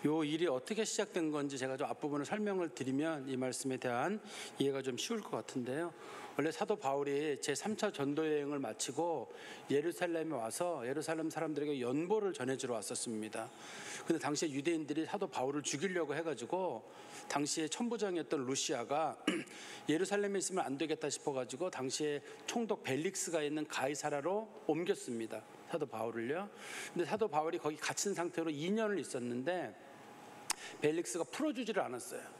요 일이 어떻게 시작된 건지 제가 좀 앞부분을 설명을 드리면 이 말씀에 대한 이해가 좀 쉬울 것 같은데요. 원래 사도 바울이 제3차 전도 여행을 마치고 예루살렘에 와서 예루살렘 사람들에게 연보를 전해주러 왔었습니다. 근데 당시에 유대인들이 사도 바울을 죽이려고 해가지고 당시에 천부장이었던 루시아가 예루살렘에 있으면 안 되겠다 싶어가지고 당시에 총독 벨릭스가 있는 가이사라로 옮겼습니다. 사도 바울을요. 근데 사도 바울이 거기 갇힌 상태로 2년을 있었는데 벨릭스가 풀어주지를 않았어요.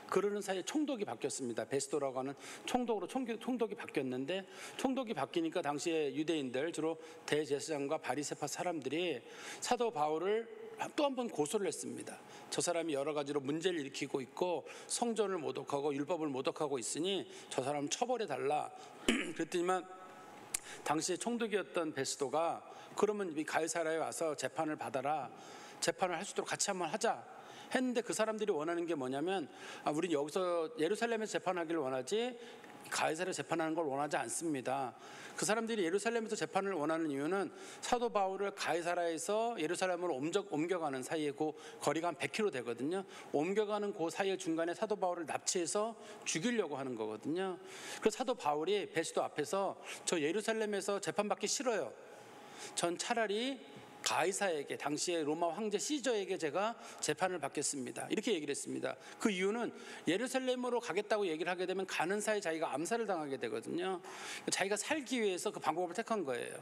그러는 사이에 총독이 바뀌었습니다. 베스도라고 하는 총독으로 총독이 바뀌었는데, 총독이 바뀌니까 당시에 유대인들, 주로 대제사장과 바리새파 사람들이 사도 바울을 또 한 번 고소를 했습니다. 저 사람이 여러 가지로 문제를 일으키고 있고 성전을 모독하고 율법을 모독하고 있으니 저 사람 처벌해달라. 그랬더니만 당시에 총독이었던 베스도가 그러면 이 가이사라에 와서 재판을 받아라, 재판을 할 수 있도록 같이 한번 하자 했는데, 그 사람들이 원하는 게 뭐냐면 우린 여기서 예루살렘에서 재판하기를 원하지 가이사라에 재판하는 걸 원하지 않습니다. 그 사람들이 예루살렘에서 재판을 원하는 이유는 사도 바울을 가이사라에서 예루살렘으로 옮겨가는 사이에 그 거리가 한 100km 되거든요. 옮겨가는 그 사이에 중간에 사도 바울을 납치해서 죽이려고 하는 거거든요. 그래서 사도 바울이 베스도 앞에서 저 예루살렘에서 재판받기 싫어요. 전 차라리 가이사에게, 당시에 로마 황제 시저에게 제가 재판을 받겠습니다, 이렇게 얘기를 했습니다. 그 이유는 예루살렘으로 가겠다고 얘기를 하게 되면 가는 사이에 자기가 암살을 당하게 되거든요. 자기가 살기 위해서 그 방법을 택한 거예요.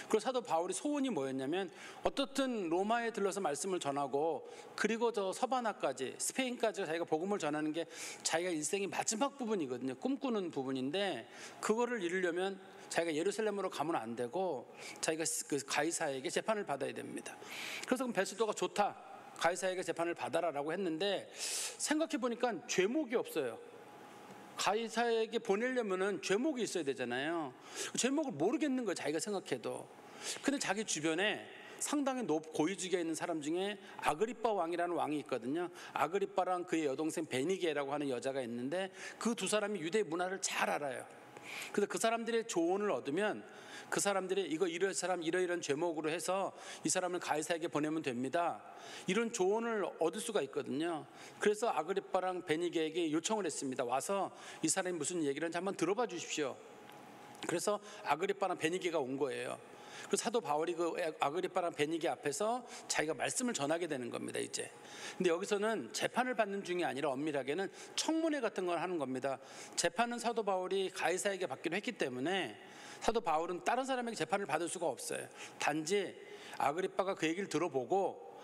그리고 사도 바울이 소원이 뭐였냐면 어떻든 로마에 들러서 말씀을 전하고 그리고 저 서바나까지, 스페인까지 자기가 복음을 전하는 게 자기가 인생의 마지막 부분이거든요. 꿈꾸는 부분인데 그거를 이루려면 자기가 예루살렘으로 가면 안 되고 자기가 그 가이사에게 재판을 받아야 됩니다. 그래서 그럼 베스도가 좋다, 가이사에게 재판을 받아라라고 했는데, 생각해 보니까 죄목이 없어요. 가이사에게 보내려면은 죄목이 있어야 되잖아요. 죄목을 모르겠는 거예요, 자기가 생각해도. 근데 자기 주변에 상당히 고위직에 있는 사람 중에 아그리빠 왕이라는 왕이 있거든요. 아그리빠랑 그의 여동생 베니게라고 하는 여자가 있는데 그 두 사람이 유대 문화를 잘 알아요. 그래서 그 사람들의 조언을 얻으면 그 사람들이 이런 사람 이러이런 죄목으로 해서 이 사람을 가이사에게 보내면 됩니다, 이런 조언을 얻을 수가 있거든요. 그래서 아그리빠랑 베니게에게 요청을 했습니다. 와서 이 사람이 무슨 얘기를 하는지 한번 들어봐 주십시오. 그래서 아그리빠랑 베니게가 온 거예요. 그래서 사도 바울이 그 아그리빠랑 베니게 앞에서 자기가 말씀을 전하게 되는 겁니다, 이제. 근데 여기서는 재판을 받는 중이 아니라 엄밀하게는 청문회 같은 걸 하는 겁니다. 재판은 사도 바울이 가이사에게 받기로 했기 때문에 사도 바울은 다른 사람에게 재판을 받을 수가 없어요. 단지 아그리빠가 그 얘기를 들어보고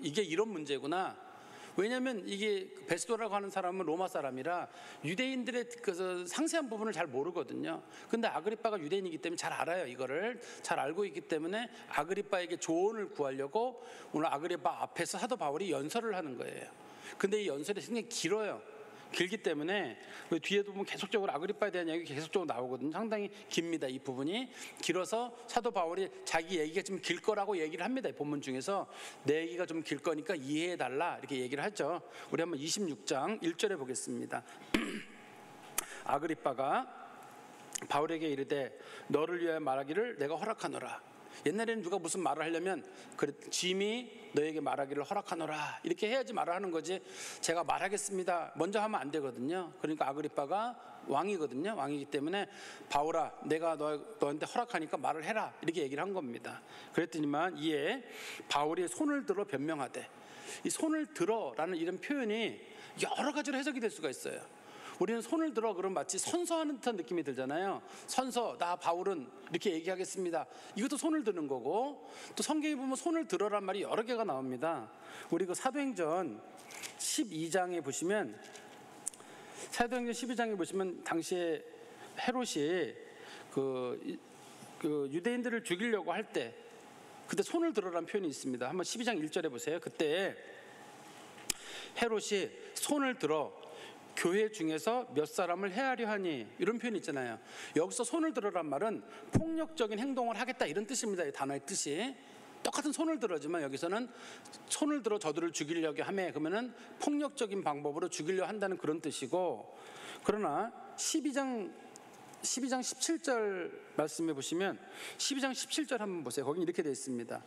이게 이런 문제구나. 왜냐하면 이게 베스도라고 하는 사람은 로마 사람이라 유대인들의 그 상세한 부분을 잘 모르거든요. 근데 아그리빠가 유대인이기 때문에 잘 알아요. 이거를 잘 알고 있기 때문에 아그리빠에게 조언을 구하려고 오늘 아그리빠 앞에서 사도 바울이 연설을 하는 거예요. 근데 이 연설이 굉장히 길어요. 길기 때문에 뒤에도 보면 계속적으로 아그리빠에 대한 이야기가 계속적으로 나오거든요. 상당히 깁니다. 이 부분이 길어서 사도 바울이 자기 얘기가 좀 길 거라고 얘기를 합니다. 이 본문 중에서 내 얘기가 좀 길 거니까 이해해달라, 이렇게 얘기를 하죠. 우리 한번 26장 1절에 보겠습니다. 아그리빠가 바울에게 이르되 너를 위하여 말하기를 내가 허락하노라. 옛날에는 누가 무슨 말을 하려면 짐이 너에게 말하기를 허락하노라, 이렇게 해야지 말을 하는 거지 제가 말하겠습니다 먼저 하면 안 되거든요. 그러니까 아그리빠가 왕이거든요. 왕이기 때문에 바울아, 내가 너한테 허락하니까 말을 해라, 이렇게 얘기를 한 겁니다. 그랬더니만 이에 바울이 손을 들어 변명하되, 이 손을 들어라는 이런 표현이 여러 가지로 해석이 될 수가 있어요. 우리는 손을 들어 그러면 마치 선서하는 듯한 느낌이 들잖아요. 선서, 나 바울은 이렇게 얘기하겠습니다, 이것도 손을 드는 거고, 또 성경에 보면 손을 들어란 말이 여러 개가 나옵니다. 우리 그 사도행전 12장에 보시면, 사도행전 12장에 보시면 당시에 헤롯이 그 유대인들을 죽이려고 할 때 그때 손을 들어라는 표현이 있습니다. 한번 12장 1절에 보세요. 그때 헤롯이 손을 들어 교회 중에서 몇 사람을 해하려 하니, 이런 표현이 있잖아요. 여기서 손을 들어란 말은 폭력적인 행동을 하겠다, 이런 뜻입니다. 이 단어의 뜻이 똑같은 손을 들어지만 여기서는 손을 들어 저들을 죽이려고 하며, 그러면은 폭력적인 방법으로 죽이려 한다는 그런 뜻이고, 그러나 12장 12장 17절 말씀해 보시면 12장 17절 한번 보세요. 거기 이렇게 되어 있습니다.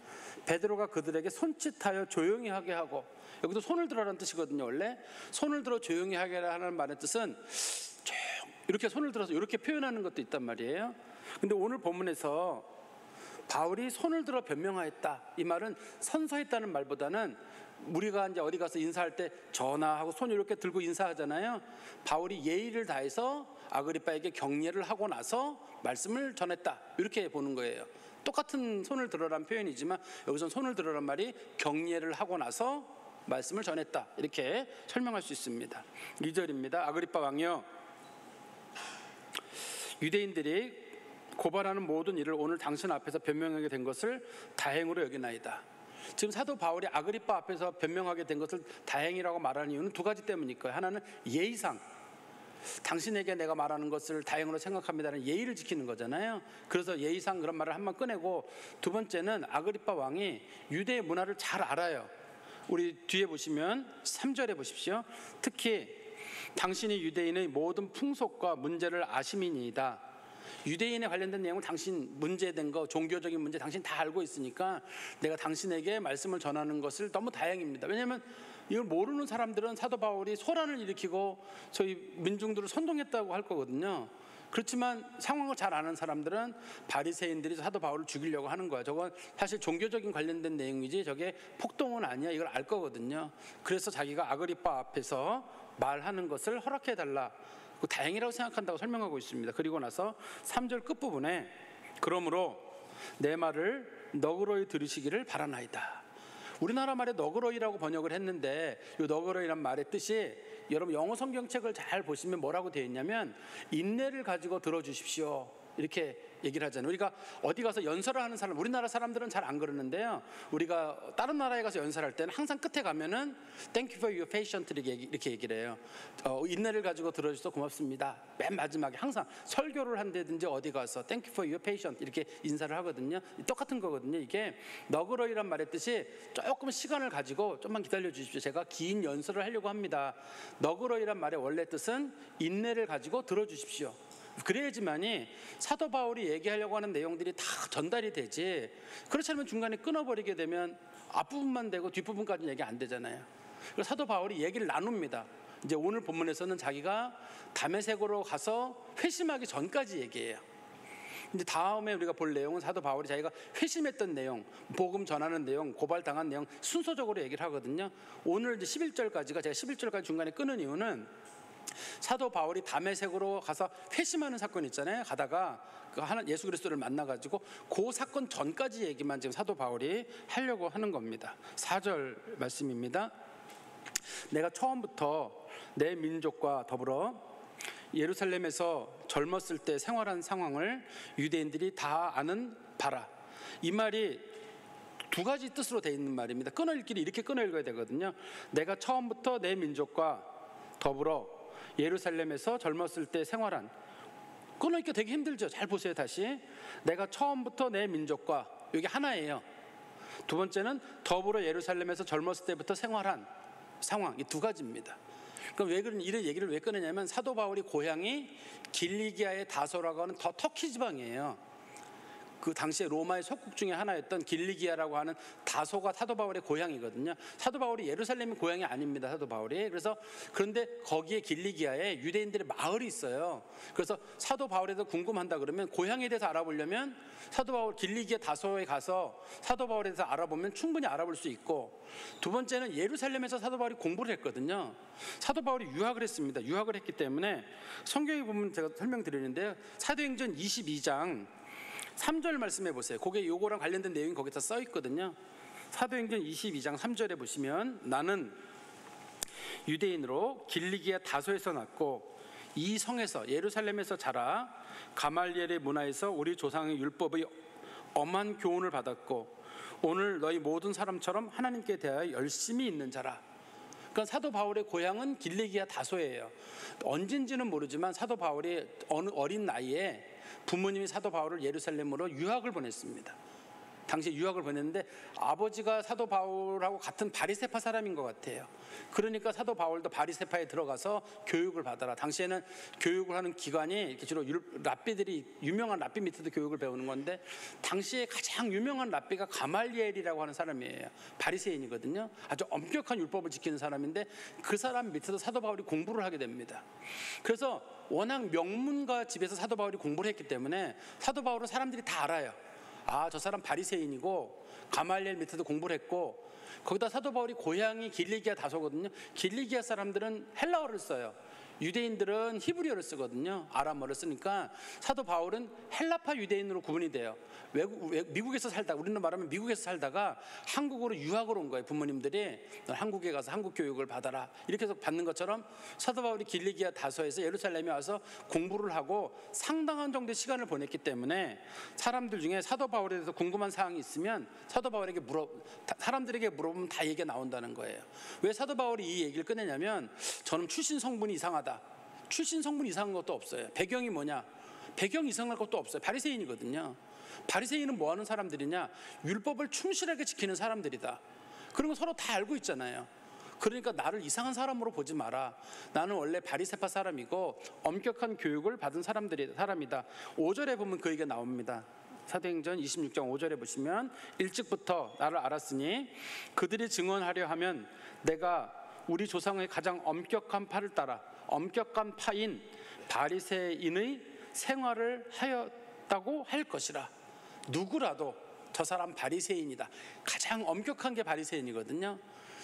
베드로가 그들에게 손짓하여 조용히 하게 하고, 여기도 손을 들어라는 뜻이거든요. 원래 손을 들어 조용히 하게 하는 말의 뜻은 이렇게 손을 들어서 이렇게 표현하는 것도 있단 말이에요. 근데 오늘 본문에서 바울이 손을 들어 변명하였다, 이 말은 선서했다는 말보다는 우리가 이제 어디 가서 인사할 때 전하하고 손 이렇게 들고 인사하잖아요. 바울이 예의를 다해서 아그리빠에게 격려를 하고 나서 말씀을 전했다, 이렇게 보는 거예요. 똑같은 손을 들어라는 표현이지만 여기서 손을 들어란 말이 격려를 하고 나서 말씀을 전했다, 이렇게 설명할 수 있습니다. 2절입니다. 아그리빠 왕이여, 유대인들이 고발하는 모든 일을 오늘 당신 앞에서 변명하게 된 것을 다행으로 여기나이다. 지금 사도 바울이 아그리빠 앞에서 변명하게 된 것을 다행이라고 말하는 이유는 두 가지 때문일 거예요. 하나는 예의상, 당신에게 내가 말하는 것을 다행으로 생각합니다는 예의를 지키는 거잖아요. 그래서 예의상 그런 말을 한번 꺼내고, 두 번째는 아그리빠 왕이 유대의 문화를 잘 알아요. 우리 뒤에 보시면 3절에 보십시오. 특히 당신이 유대인의 모든 풍속과 문제를 아심이니이다. 유대인에 관련된 내용은 당신 문제된 거, 종교적인 문제 당신 다 알고 있으니까 내가 당신에게 말씀을 전하는 것을 너무 다행입니다. 왜냐하면 이걸 모르는 사람들은 사도 바울이 소란을 일으키고 저희 민중들을 선동했다고 할 거거든요. 그렇지만 상황을 잘 아는 사람들은 바리새인들이 사도 바울을 죽이려고 하는 거야. 저건 사실 종교적인 관련된 내용이지 저게 폭동은 아니야, 이걸 알 거거든요. 그래서 자기가 아그리빠 앞에서 말하는 것을 허락해달라, 다행이라고 생각한다고 설명하고 있습니다. 그리고 나서 3절 끝부분에 그러므로 내 말을 너그러이 들으시기를 바라나이다. 우리나라 말에 너그러이라고 번역을 했는데 이 너그러이란 말의 뜻이, 여러분 영어 성경책을 잘 보시면 뭐라고 되어 있냐면 인내를 가지고 들어주십시오, 이렇게 얘기를 하잖아요. 우리가 어디 가서 연설을 하는 사람, 우리나라 사람들은 잘 안 그러는데요, 우리가 다른 나라에 가서 연설할 때는 항상 끝에 가면은 Thank you for your patience 이렇게 얘기를 해요. 인내를 가지고 들어주셔서 고맙습니다. 맨 마지막에 항상 설교를 한다든지 어디 가서 Thank you for your patience 이렇게 인사를 하거든요. 똑같은 거거든요. 이게 너그러이란 말의 뜻이 조금 시간을 가지고 좀만 기다려 주십시오, 제가 긴 연설을 하려고 합니다. 너그러이란 말의 원래 뜻은 인내를 가지고 들어주십시오. 그래야지만이 사도 바울이 얘기하려고 하는 내용들이 다 전달이 되지, 그렇지 않으면 중간에 끊어버리게 되면 앞부분만 되고 뒷부분까지는 얘기 안 되잖아요. 그래서 사도 바울이 얘기를 나눕니다. 이제 오늘 본문에서는 자기가 다메섹으로 가서 회심하기 전까지 얘기해요. 이제 다음에 우리가 볼 내용은 사도 바울이 자기가 회심했던 내용, 복음 전하는 내용, 고발당한 내용 순서적으로 얘기를 하거든요. 오늘 이제 11절까지가, 제가 11절까지 중간에 끊은 이유는 사도 바울이 다메섹으로 가서 회심하는 사건 있잖아요. 가다가 그 예수 그리스도를 만나가지고 그 사건 전까지 얘기만 지금 사도 바울이 하려고 하는 겁니다. 4절 말씀입니다. 내가 처음부터 내 민족과 더불어 예루살렘에서 젊었을 때 생활한 상황을 유대인들이 다 아는 바라. 이 말이 두 가지 뜻으로 되어 있는 말입니다. 끊어 읽기를 이렇게 끊어 읽어야 되거든요. 내가 처음부터 내 민족과 더불어 예루살렘에서 젊었을 때 생활한, 끊어읽기가 되게 힘들죠. 잘 보세요. 다시. 내가 처음부터 내 민족과, 이게 하나예요. 두 번째는 더불어 예루살렘에서 젊었을 때부터 생활한 상황, 이 두 가지입니다. 그럼 이런 얘기를 왜 꺼내냐면 사도 바울이 고향이 길리기아의 다소라고 하는 터키 지방이에요. 그 당시에 로마의 속국 중에 하나였던 길리기아라고 하는 다소가 사도 바울의 고향이거든요. 사도 바울이 예루살렘이 고향이 아닙니다. 사도 바울이. 그래서 그런데 거기에 길리기아에 유대인들의 마을이 있어요. 그래서 사도 바울에 대해서 궁금한다 그러면 고향에 대해서 알아보려면 사도 바울 길리기아 다소에 가서 사도 바울에 대해서 알아보면 충분히 알아볼 수 있고, 두 번째는 예루살렘에서 사도 바울이 공부를 했거든요. 사도 바울이 유학을 했습니다. 유학을 했기 때문에 성경에 보면 제가 설명드리는데요, 사도행전 22장 3절 말씀해 보세요. 그게 요거랑 관련된 내용이 거기다 써 있거든요. 사도행전 22장 3절에 보시면 나는 유대인으로 길리기아 다소에서 났고 이 성에서 예루살렘에서 자라 가말리엘의 문화에서 우리 조상의 율법의 엄한 교훈을 받았고 오늘 너희 모든 사람처럼 하나님께 대하여 열심히 있는 자라. 그러니까 사도 바울의 고향은 길리기아 다소예요. 언젠지는 모르지만 사도 바울이 어린 나이에 부모님이 사도 바울을 예루살렘으로 유학을 보냈습니다. 당시에 유학을 보냈는데 아버지가 사도 바울하고 같은 바리새파 사람인 것 같아요. 그러니까 사도 바울도 바리새파에 들어가서 교육을 받아라. 당시에는 교육을 하는 기관이 이렇게 주로 랍비들이, 유명한 랍비 밑에도 교육을 배우는 건데, 당시에 가장 유명한 랍비가 가말리엘이라고 하는 사람이에요. 바리새인이거든요. 아주 엄격한 율법을 지키는 사람인데, 그 사람 밑에서 사도 바울이 공부를 하게 됩니다. 그래서 워낙 명문가 집에서 사도 바울이 공부를 했기 때문에 사도 바울은 사람들이 다 알아요. 아, 저 사람 바리새인이고 가말리엘 밑에도 공부를 했고, 거기다 사도 바울이 고향이 길리기아 다소거든요. 길리기아 사람들은 헬라어를 써요. 유대인들은 히브리어를 쓰거든요. 아람어를 쓰니까 사도 바울은 헬라파 유대인으로 구분이 돼요. 미국에서 살다가, 우리는 말하면 미국에서 살다가 한국으로 유학을 온 거예요. 부모님들이 한국에 가서 한국 교육을 받아라 이렇게 해서 받는 것처럼 사도 바울이 길리기아 다소에서 예루살렘에 와서 공부를 하고 상당한 정도의 시간을 보냈기 때문에 사람들 중에 사도 바울에 대해서 궁금한 사항이 있으면 사도 바울에게 사람들에게 물어보면 다 얘기가 나온다는 거예요. 왜 사도 바울이 이 얘기를 꺼내냐면, 저는 출신 성분이 이상하다. 출신 성분이 이상한 것도 없어요. 배경이 뭐냐? 배경 이상할 것도 없어요. 바리새인이거든요. 바리새인은 뭐 하는 사람들이냐? 율법을 충실하게 지키는 사람들이다. 그런 거 서로 다 알고 있잖아요. 그러니까 나를 이상한 사람으로 보지 마라. 나는 원래 바리새파 사람이고 엄격한 교육을 받은 사람이다. 5절에 보면 그 얘기가 나옵니다. 사도행전 26장 5절에 보시면, 일찍부터 나를 알았으니 그들이 증언하려 하면 내가 우리 조상의 가장 엄격한 파를 따라 엄격한 파인 바리새인의 생활을 하였다고 할 것이라. 누구라도 저 사람 바리새인이다. 가장 엄격한 게 바리새인이거든요.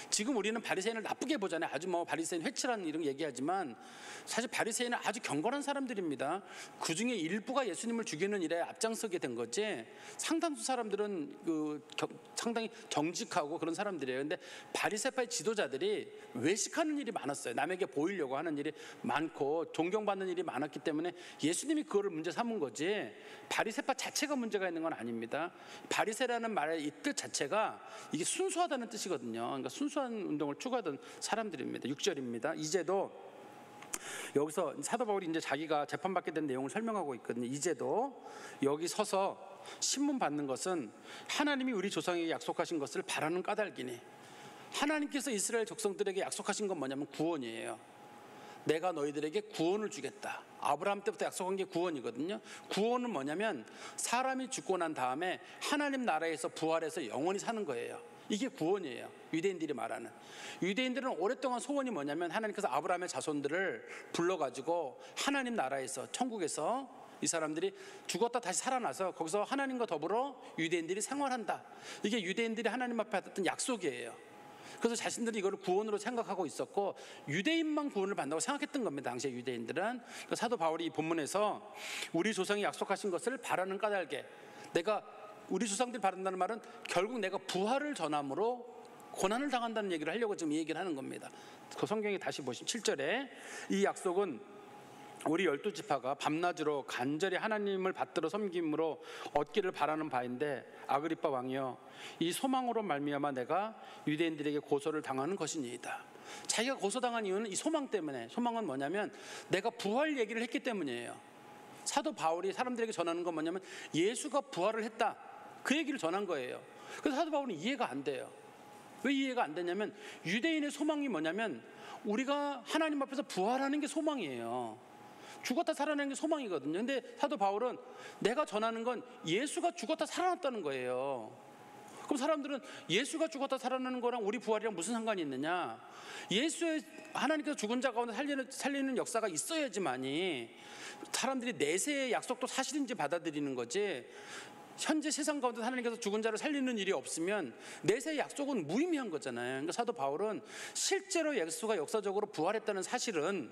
지금 우리는 바리새인을 나쁘게 보잖아요. 아주 뭐 바리새인 회치라는 이런 얘기하지만, 사실 바리새인은 아주 경건한 사람들입니다. 그 중에 일부가 예수님을 죽이는 일에 앞장서게 된 거지, 상당수 사람들은 상당히 정직하고 그런 사람들이에요. 근데 바리새파의 지도자들이 외식하는 일이 많았어요. 남에게 보이려고 하는 일이 많고 존경받는 일이 많았기 때문에 예수님이 그거를 문제 삼은 거지, 바리새파 자체가 문제가 있는 건 아닙니다. 바리새라는 말의 이 뜻 자체가 이게 순수하다는 뜻이거든요. 그러니까 순수한 운동을 추구하던 사람들입니다. 6절입니다. 이제도, 여기서 사도 바울이 이제 자기가 재판받게 된 내용을 설명하고 있거든요. 이제도 여기 서서 신문 받는 것은 하나님이 우리 조상에게 약속하신 것을 바라는 까닭이니, 하나님께서 이스라엘 족속들에게 약속하신 건 뭐냐면 구원이에요. 내가 너희들에게 구원을 주겠다. 아브라함 때부터 약속한 게 구원이거든요. 구원은 뭐냐면 사람이 죽고 난 다음에 하나님 나라에서 부활해서 영원히 사는 거예요. 이게 구원이에요. 유대인들이 말하는. 유대인들은 오랫동안 소원이 뭐냐면, 하나님께서 아브라함의 자손들을 불러가지고 하나님 나라에서, 천국에서 이 사람들이 죽었다 다시 살아나서 거기서 하나님과 더불어 유대인들이 생활한다. 이게 유대인들이 하나님 앞에 받았던 약속이에요. 그래서 자신들이 이걸 구원으로 생각하고 있었고, 유대인만 구원을 받는다고 생각했던 겁니다. 당시에 유대인들은. 사도 바울이 이 본문에서 우리 조상이 약속하신 것을 바라는 까닭에, 내가 우리 조상들이 바란다는 말은 결국 내가 부활을 전함으로 고난을 당한다는 얘기를 하려고 지금 이 얘기를 하는 겁니다. 그 성경에 다시 보시면 7절에, 이 약속은 우리 12지파가 밤낮으로 간절히 하나님을 받들어 섬김으로 얻기를 바라는 바인데, 아그리빠 왕이여, 이 소망으로 말미암아 내가 유대인들에게 고소를 당하는 것이니이다. 자기가 고소당한 이유는 이 소망 때문에. 소망은 뭐냐면 내가 부활 얘기를 했기 때문이에요. 사도 바울이 사람들에게 전하는 건 뭐냐면 예수가 부활을 했다, 그 얘기를 전한 거예요. 그래서 사도 바울은 이해가 안 돼요. 왜 이해가 안 되냐면, 유대인의 소망이 뭐냐면 우리가 하나님 앞에서 부활하는 게 소망이에요. 죽었다 살아나는 게 소망이거든요. 근데 사도 바울은 내가 전하는 건 예수가 죽었다 살아났다는 거예요. 그럼 사람들은 예수가 죽었다 살아나는 거랑 우리 부활이랑 무슨 상관이 있느냐? 예수의, 하나님께서 죽은 자 가운데 살리는 역사가 있어야지만이 사람들이 내세의 약속도 사실인지 받아들이는 거지, 현재 세상 가운데 하나님께서 죽은 자를 살리는 일이 없으면 내세의 약속은 무의미한 거잖아요. 그러니까 사도 바울은 실제로 예수가 역사적으로 부활했다는 사실은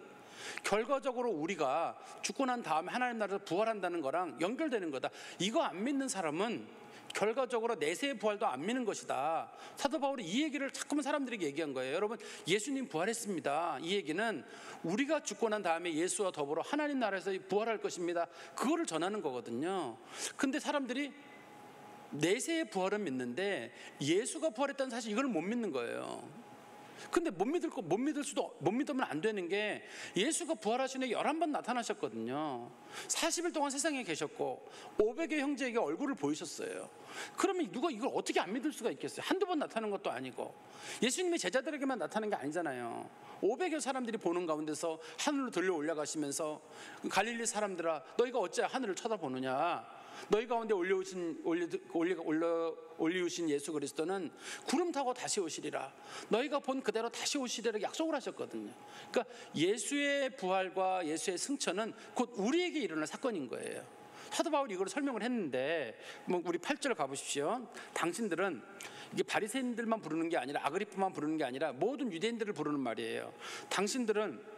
결과적으로 우리가 죽고 난 다음에 하나님 나라에서 부활한다는 거랑 연결되는 거다. 이거 안 믿는 사람은 결과적으로 내세의 부활도 안 믿는 것이다. 사도 바울이 이 얘기를 자꾸만 사람들에게 얘기한 거예요. 여러분, 예수님 부활했습니다. 이 얘기는 우리가 죽고 난 다음에 예수와 더불어 하나님 나라에서 부활할 것입니다. 그거를 전하는 거거든요. 근데 사람들이 내세의 부활은 믿는데 예수가 부활했다는 사실, 이걸 못 믿는 거예요. 근데 못 믿으면 안 되는 게 예수가 부활하신 후에 11번 나타나셨거든요. 40일 동안 세상에 계셨고 500의 형제에게 얼굴을 보이셨어요. 그러면 누가 이걸 어떻게 안 믿을 수가 있겠어요? 한두 번 나타나는 것도 아니고 예수님이 제자들에게만 나타나는 게 아니잖아요. 500여 사람들이 보는 가운데서 하늘로 들려 올라가시면서 갈릴리 사람들아 너희가 어찌 하늘을 쳐다보느냐, 너희 가운데 올리우신 예수 그리스도는 구름 타고 다시 오시리라, 너희가 본 그대로 다시 오시리라 약속을 하셨거든요. 그러니까 예수의 부활과 예수의 승천은 곧 우리에게 일어날 사건인 거예요. 사도 바울이 이걸 설명을 했는데 우리 8절 가보십시오. 당신들은 이게 바리새인들만 부르는 게 아니라 아그리빠만 부르는 게 아니라 모든 유대인들을 부르는 말이에요. 당신들은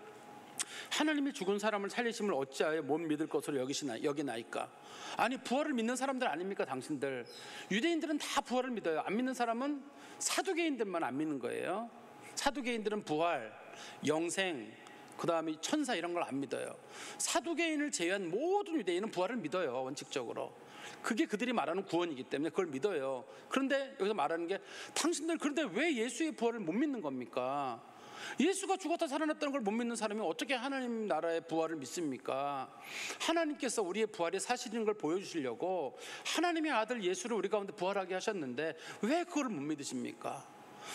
하나님이 죽은 사람을 살리심을 어찌하여 못 믿을 것으로 여기나이까? 아니 부활을 믿는 사람들 아닙니까 당신들? 유대인들은 다 부활을 믿어요. 안 믿는 사람은 사두개인들만 안 믿는 거예요. 사두개인들은 부활, 영생, 그 다음에 천사 이런 걸 안 믿어요. 사두개인을 제외한 모든 유대인은 부활을 믿어요. 원칙적으로 그게 그들이 말하는 구원이기 때문에 그걸 믿어요. 그런데 여기서 말하는 게 당신들 그런데 왜 예수의 부활을 못 믿는 겁니까? 예수가 죽었다 살아났다는 걸 못 믿는 사람이 어떻게 하나님 나라의 부활을 믿습니까? 하나님께서 우리의 부활이 사실인 걸 보여주시려고 하나님의 아들 예수를 우리 가운데 부활하게 하셨는데 왜 그걸 못 믿으십니까?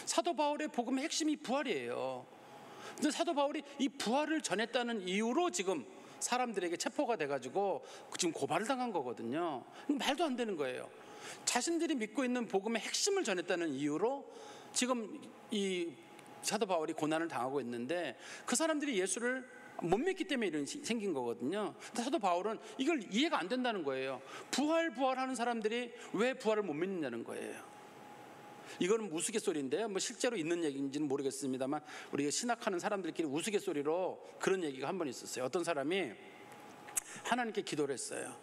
사도 바울의 복음의 핵심이 부활이에요. 근데 사도 바울이 이 부활을 전했다는 이유로 지금 사람들에게 체포가 돼가지고 지금 고발을 당한 거거든요. 말도 안 되는 거예요. 자신들이 믿고 있는 복음의 핵심을 전했다는 이유로 지금 이 사도 바울이 고난을 당하고 있는데 그 사람들이 예수를 못 믿기 때문에 이런 생긴 거거든요. 사도 바울은 이걸 이해가 안 된다는 거예요. 부활하는 사람들이 왜 부활을 못 믿느냐는 거예요. 이거는 우스갯소리인데요. 실제로 있는 얘기인지는 모르겠습니다만 우리가 신학하는 사람들끼리 우스갯소리로 그런 얘기가 한 번 있었어요. 어떤 사람이 하나님께 기도를 했어요.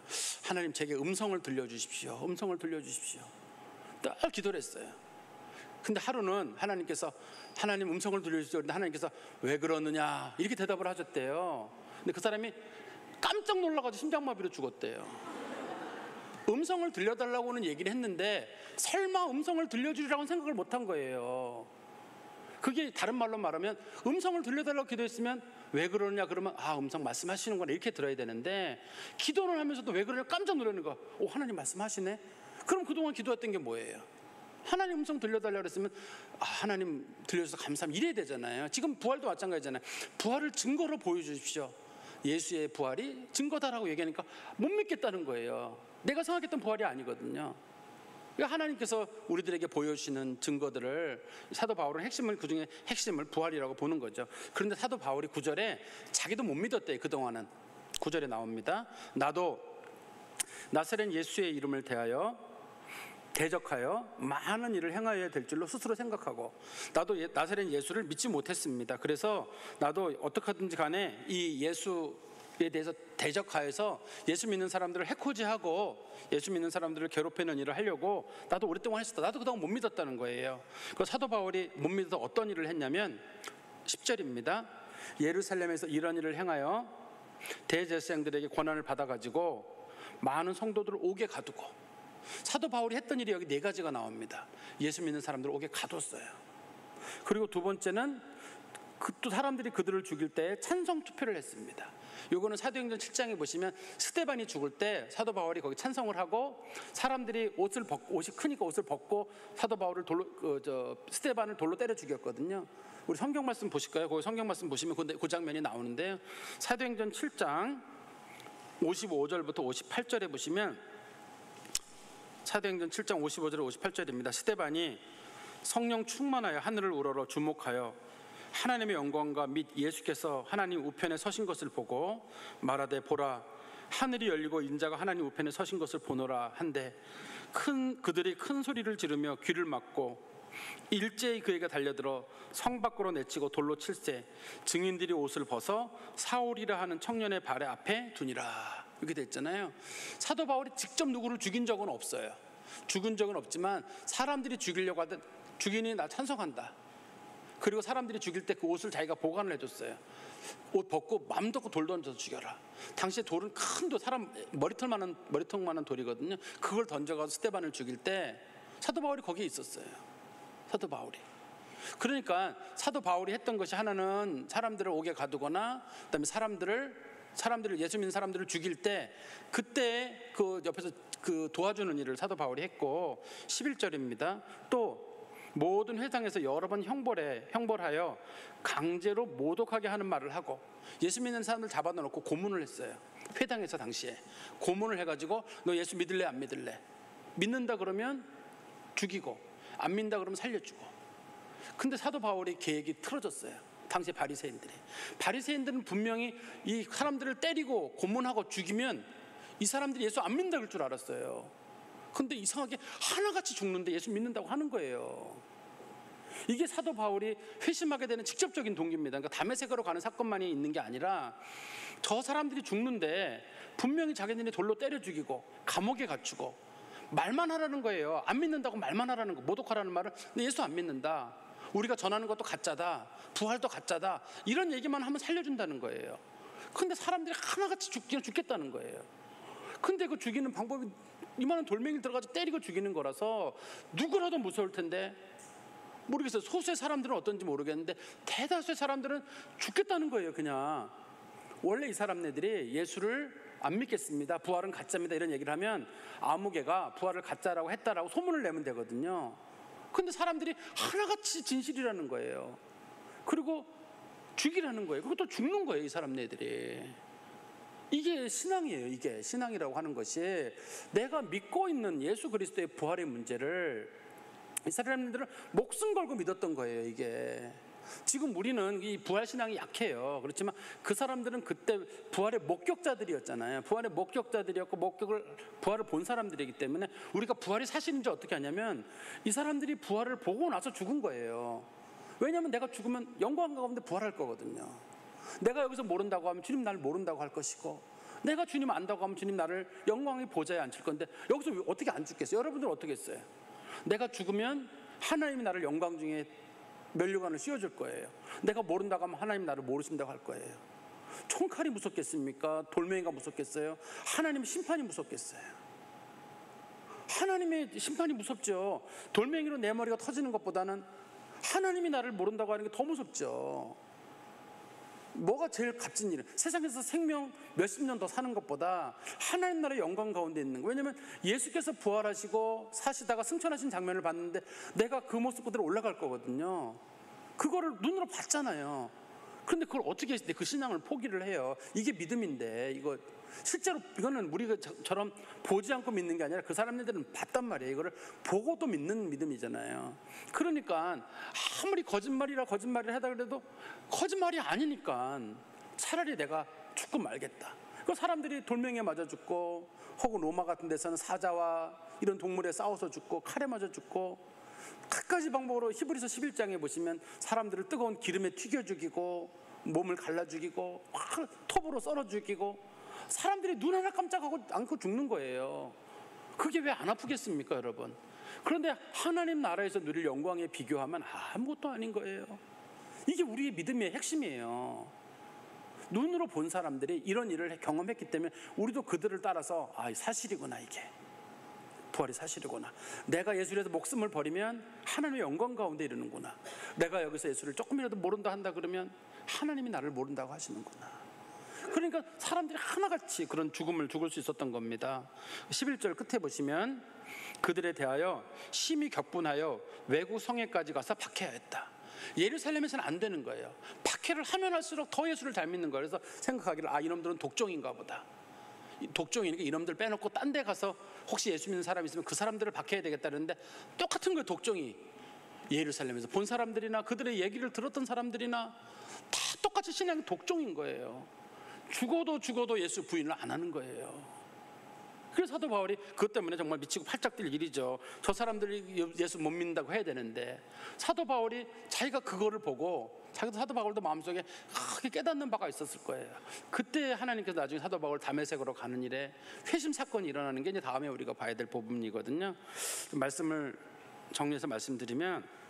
하나님 제게 음성을 들려주십시오. 음성을 들려주십시오. 딱 기도를 했어요. 근데 하루는 하나님께서 하나님 음성을 들려주십시오. 그런데 하나님께서 왜 그러느냐 이렇게 대답을 하셨대요. 근데 그 사람이 깜짝 놀라가지고 심장마비로 죽었대요. 음성을 들려달라고는 얘기를 했는데 설마 음성을 들려주리라고는 생각을 못한 거예요. 그게 다른 말로 말하면 음성을 들려달라고 기도했으면 왜 그러느냐 그러면 음성 말씀하시는구나 이렇게 들어야 되는데 기도를 하면서도 왜 그러냐 깜짝 놀라는 거야. 하나님 말씀하시네. 그럼 그동안 기도했던 게 뭐예요? 하나님 음성 들려달라고 그랬으면 하나님 들려줘서 감사합니다 이래야 되잖아요. 지금 부활도 마찬가지잖아요. 부활을 증거로 보여주십시오. 예수의 부활이 증거다라고 얘기하니까 못 믿겠다는 거예요. 내가 생각했던 부활이 아니거든요. 그러니까 하나님께서 우리들에게 보여주시는 증거들을 사도 바울은 그중에 핵심을 부활이라고 보는 거죠. 그런데 사도 바울이 9절에 자기도 못 믿었대요. 그동안은 9절에 나옵니다. 나도 나사렛 예수의 이름을 대적하여 많은 일을 행하여야 될 줄로 스스로 생각하고 나도 나사렛 예수를 믿지 못했습니다. 그래서 나도 어떻게 하든지 간에 이 예수에 대해서 대적하여서 예수 믿는 사람들을 해코지하고 예수 믿는 사람들을 괴롭히는 일을 하려고 나도 오랫동안 했었다. 나도 그동안 못 믿었다는 거예요. 그 사도 바울이 못 믿어서 어떤 일을 했냐면 10절입니다. 예루살렘에서 이런 일을 행하여 대제사장들에게 권한을 받아가지고 많은 성도들을 옥에 가두고 사도 바울이 했던 일이 여기 4가지가 나옵니다. 예수 믿는 사람들을 옥에 가뒀어요. 그리고 두 번째는 또 사람들이 그들을 죽일 때 찬성 투표를 했습니다. 요거는 사도행전 7장에 보시면 스데반이 죽을 때 사도 바울이 거기 찬성을 하고 사람들이 옷이 크니까 옷을 벗고 사도 바울을 스데반을 돌로 때려 죽였거든요. 우리 성경 말씀 보실까요? 거기 성경 말씀 보시면 그 장면이 나오는데요. 사도행전 7장 55절부터 58절에 보시면 사도행전 7장 55절 58절입니다. 스데반이 성령 충만하여 하늘을 우러러 주목하여 하나님의 영광과 및 예수께서 하나님 우편에 서신 것을 보고 말하되 보라 하늘이 열리고 인자가 하나님 우편에 서신 것을 보노라 한데 그들이 큰 소리를 지르며 귀를 막고 일제히 그에게 달려들어 성 밖으로 내치고 돌로 칠세 증인들이 옷을 벗어 사울이라 하는 청년의 발 앞에 두니라. 이렇게 됐잖아요. 사도 바울이 직접 누구를 죽인 적은 없어요. 죽은 적은 없지만 사람들이 죽이려고 하던 죽이니 나 찬성한다. 그리고 사람들이 죽일 때 그 옷을 자기가 보관을 해줬어요. 옷 벗고 맘 덮고 돌 던져서 죽여라. 당시에 돌은 큰 돌, 사람 머리통만한 돌이거든요. 그걸 던져가서 스데반을 죽일 때 사도 바울이 거기에 있었어요. 사도 바울이. 그러니까 사도 바울이 했던 것이 하나는 사람들을 옥에 가두거나 그다음에 사람들을 예수 믿는 사람들을 죽일 때 그때 그 옆에서 그 도와주는 일을 사도 바울이 했고 11절입니다. 또 모든 회당에서 여러 번 형벌하여 강제로 모독하게 하는 말을 하고 예수 믿는 사람들 잡아놓고 고문을 했어요. 회당에서 당시에 고문을 해가지고 너 예수 믿을래 안 믿을래? 믿는다 그러면 죽이고 안 믿는다 그러면 살려주고. 근데 사도 바울의 계획이 틀어졌어요. 당시 바리새인들은 분명히 이 사람들을 때리고 고문하고 죽이면 이 사람들이 예수 안 믿는다 그럴 줄 알았어요. 근데 이상하게 하나같이 죽는데 예수 믿는다고 하는 거예요. 이게 사도 바울이 회심하게 되는 직접적인 동기입니다. 그러니까 다메섹으로 가는 사건만이 있는 게 아니라 저 사람들이 죽는데 분명히 자기들이 돌로 때려 죽이고 감옥에 갇히고 말만 하라는 거예요. 안 믿는다고 말만 하라는 거, 모독하라는 말을. 근데 예수 안 믿는다, 우리가 전하는 것도 가짜다, 부활도 가짜다, 이런 얘기만 하면 살려준다는 거예요. 근데 사람들이 하나같이 죽겠다는 거예요. 근데 그 죽이는 방법이 이만한 돌멩이를 들어가서 때리고 죽이는 거라서 누구라도 무서울 텐데 모르겠어요. 소수의 사람들은 어떤지 모르겠는데 대다수의 사람들은 죽겠다는 거예요. 그냥 원래 이 사람네들이 예수를 안 믿겠습니다, 부활은 가짜입니다, 이런 얘기를 하면 아무개가 부활을 가짜라고 했다라고 소문을 내면 되거든요. 근데 사람들이 하나같이 진실이라는 거예요. 그리고 죽이라는 거예요. 그리고 또 죽는 거예요, 이 사람네들이. 이게 신앙이에요. 이게 신앙이라고 하는 것이 내가 믿고 있는 예수 그리스도의 부활의 문제를 이 사람들은 목숨 걸고 믿었던 거예요. 이게 지금 우리는 이 부활 신앙이 약해요. 그렇지만 그 사람들은 그때 부활의 목격자들이었잖아요. 부활의 목격자들이었고 부활을 본 사람들이기 때문에 우리가 부활이 사실인지 어떻게 하냐면 이 사람들이 부활을 보고 나서 죽은 거예요. 왜냐하면 내가 죽으면 영광 가운데 부활할 거거든요. 내가 여기서 모른다고 하면 주님 나를 모른다고 할 것이고, 내가 주님 안다고 하면 주님 나를 영광의 보좌에 앉힐 건데 여기서 어떻게 안 죽겠어요? 여러분들은 어떻게 했어요? 내가 죽으면 하나님이 나를 영광 중에 면류관을 씌워줄 거예요. 내가 모른다고 하면 하나님 나를 모르신다고 할 거예요. 총칼이 무섭겠습니까? 돌멩이가 무섭겠어요? 하나님의 심판이 무섭겠어요? 하나님의 심판이 무섭죠. 돌멩이로 내 머리가 터지는 것보다는 하나님이 나를 모른다고 하는 게 더 무섭죠. 뭐가 제일 값진 일이에요? 세상에서 생명 몇십 년 더 사는 것보다 하나님 나라의 영광 가운데 있는 거예요. 왜냐하면 예수께서 부활하시고 사시다가 승천하신 장면을 봤는데 내가 그 모습 그대로 올라갈 거거든요. 그거를 눈으로 봤잖아요. 그런데 그걸 어떻게 했을 때 그 신앙을 포기를 해요? 이게 믿음인데, 이거 실제로 이거는 우리처럼 보지 않고 믿는 게 아니라 그 사람들은 봤단 말이에요. 이거를 보고도 믿는 믿음이잖아요. 그러니까 아무리 거짓말이라 하다 그래도 거짓말이 아니니까 차라리 내가 죽고 말겠다. 그 사람들이 돌멩이에 맞아 죽고, 혹은 로마 같은 데서는 사자와 이런 동물에 싸워서 죽고, 칼에 맞아 죽고, 갖가지 방법으로 히브리서 11장에 보시면 사람들을 뜨거운 기름에 튀겨 죽이고, 몸을 갈라 죽이고, 톱으로 썰어 죽이고, 사람들이 눈 하나 깜짝하고 않고 죽는 거예요. 그게 왜 안 아프겠습니까, 여러분? 그런데 하나님 나라에서 누릴 영광에 비교하면 아무것도 아닌 거예요. 이게 우리의 믿음의 핵심이에요. 눈으로 본 사람들이 이런 일을 경험했기 때문에 우리도 그들을 따라서 사실이구나, 이게 부활이 사실이구나, 내가 예수를 위해서 목숨을 버리면 하나님의 영광 가운데 이르는구나, 내가 여기서 예수를 조금이라도 모른다 한다 그러면 하나님이 나를 모른다고 하시는구나. 그러니까 사람들이 하나같이 그런 죽음을 죽을 수 있었던 겁니다. 11절 끝에 보시면 그들에 대하여 심히 격분하여 외국 성에까지 가서 박해하였다. 예루살렘에서는 안 되는 거예요. 박해를 하면 할수록 더 예수를 잘 믿는 거예요. 그래서 생각하기를 이놈들은 독종인가 보다, 독종이니까 이놈들 빼놓고 딴 데 가서 혹시 예수 믿는 사람이 있으면 그 사람들을 박해해야 되겠다는데 똑같은 거예요. 독종이 예루살렘에서 본 사람들이나 그들의 얘기를 들었던 사람들이나 다 똑같이 신앙이 독종인 거예요. 죽어도 예수 부인을 안 하는 거예요. 그래서 사도 바울이 그것 때문에 정말 미치고 팔짝 뛸 일이죠. 저 사람들이 예수 못 믿는다고 해야 되는데, 사도 바울이 자기가 그거를 보고 사도 바울도 마음속에 크게 깨닫는 바가 있었을 거예요. 그때 하나님께서 나중에 사도 바울 다메섹으로 가는 일에 회심 사건이 일어나는 게 이제 다음에 우리가 봐야 될 부분이거든요. 말씀을 정리해서 말씀드리면,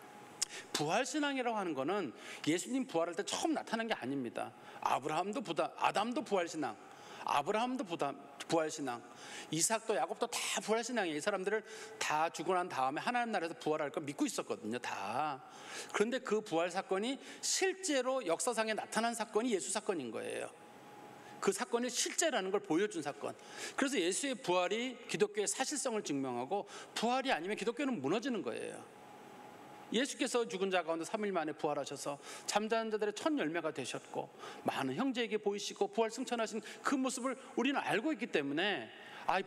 부활신앙이라고 하는 거는 예수님 부활할 때 처음 나타난 게 아닙니다. 아담도 부활신앙, 아브라함도 부활신앙. 이삭도 야곱도 다 부활신앙이에요. 이 사람들을 다 죽고 난 다음에 하나님 나라에서 부활할 걸 믿고 있었거든요, 다. 그런데 그 부활 사건이 실제로 역사상에 나타난 사건이 예수 사건인 거예요. 그 사건이 실제라는 걸 보여준 사건. 그래서 예수의 부활이 기독교의 사실성을 증명하고, 부활이 아니면 기독교는 무너지는 거예요. 예수께서 죽은 자 가운데 3일 만에 부활하셔서 잠자는 자들의 첫 열매가 되셨고, 많은 형제에게 보이시고 부활 승천하신 그 모습을 우리는 알고 있기 때문에,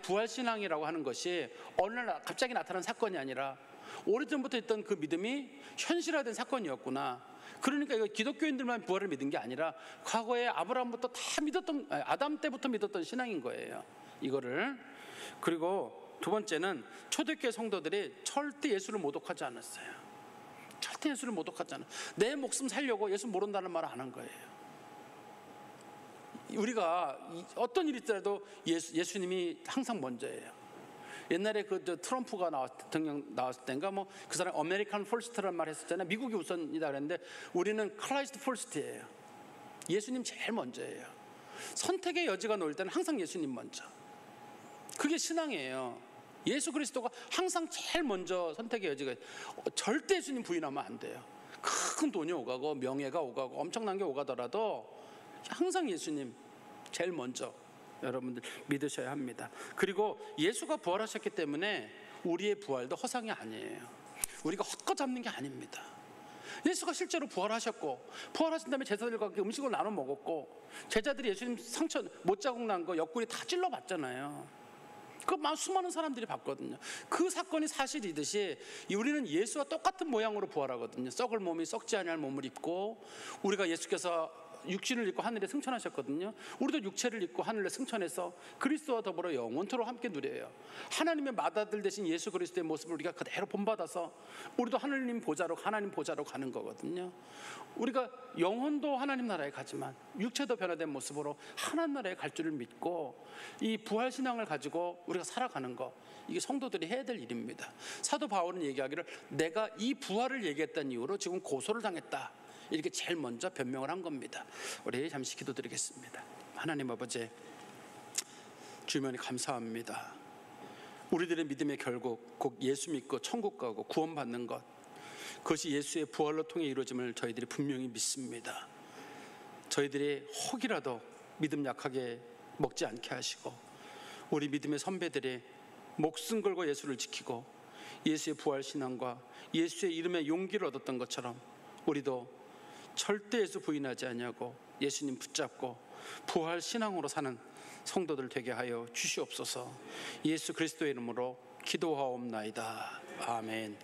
부활신앙이라고 하는 것이 어느 날 갑자기 나타난 사건이 아니라 오래전부터 있던 그 믿음이 현실화된 사건이었구나. 그러니까 이거 기독교인들만 부활을 믿은 게 아니라 과거에 아브라함부터 다 믿었던, 아담 때부터 믿었던 신앙인 거예요, 이거를. 그리고 두 번째는 초대교회 성도들이 절대 예수를 모독하지 않았어요. 절대 예수를 모독하지 않아요. 내 목숨 살려고 예수 모른다는 말을 안 한 거예요. 우리가 어떤 일이 있더라도 예수님이 항상 먼저예요. 옛날에 그 트럼프가 대통령 나왔을 때인가 그 사람 아메리칸 퍼스트라는 말 했었잖아요. 미국이 우선이다 그랬는데 우리는 크라이스트 퍼스트예요. 예수님 제일 먼저예요. 선택의 여지가 놓일 때는 항상 예수님 먼저. 그게 신앙이에요. 예수 그리스도가 항상 제일 먼저 선택의 여지가. 절대 예수님 부인하면 안 돼요. 큰 돈이 오가고 명예가 오가고 엄청난 게 오가더라도 항상 예수님 제일 먼저 여러분들 믿으셔야 합니다. 그리고 예수가 부활하셨기 때문에 우리의 부활도 허상이 아니에요. 우리가 헛것 잡는 게 아닙니다. 예수가 실제로 부활하셨고, 부활하신 다음에 제자들과 음식을 나눠 먹었고, 제자들이 예수님 상처 못자국 난 거 옆구리 다 찔러봤잖아요. 그 수많은 사람들이 봤거든요. 그 사건이 사실이듯이 우리는 예수와 똑같은 모양으로 부활하거든요. 썩을 몸이 썩지 아니할 몸을 입고, 우리가 예수께서 육신을 입고 하늘에 승천하셨거든요. 우리도 육체를 입고 하늘에 승천해서 그리스도와 더불어 영원토록 함께 누려요. 하나님의 맏아들 되신 예수 그리스도의 모습을 우리가 그대로 본받아서 우리도 하나님 보좌로 가는 거거든요. 우리가 영혼도 하나님 나라에 가지만 육체도 변화된 모습으로 하나님 나라에 갈 줄을 믿고, 이 부활신앙을 가지고 우리가 살아가는 거, 이게 성도들이 해야 될 일입니다. 사도 바울은 얘기하기를, 내가 이 부활을 얘기했던 이유로 지금 고소를 당했다, 이렇게 제일 먼저 변명을 한 겁니다. 우리 잠시 기도드리겠습니다. 하나님 아버지, 주님께 감사합니다. 우리들의 믿음의 결국 곧 예수 믿고 천국 가고 구원받는 것, 그것이 예수의 부활로 통해 이루어짐을 저희들이 분명히 믿습니다. 저희들이 혹이라도 믿음 약하게 먹지 않게 하시고, 우리 믿음의 선배들이 목숨 걸고 예수를 지키고 예수의 부활 신앙과 예수의 이름에 용기를 얻었던 것처럼 우리도 절대 예수 부인하지 않냐고 예수님 붙잡고 부활 신앙으로 사는 성도들 되게 하여 주시옵소서. 예수 그리스도의 이름으로 기도하옵나이다. 아멘.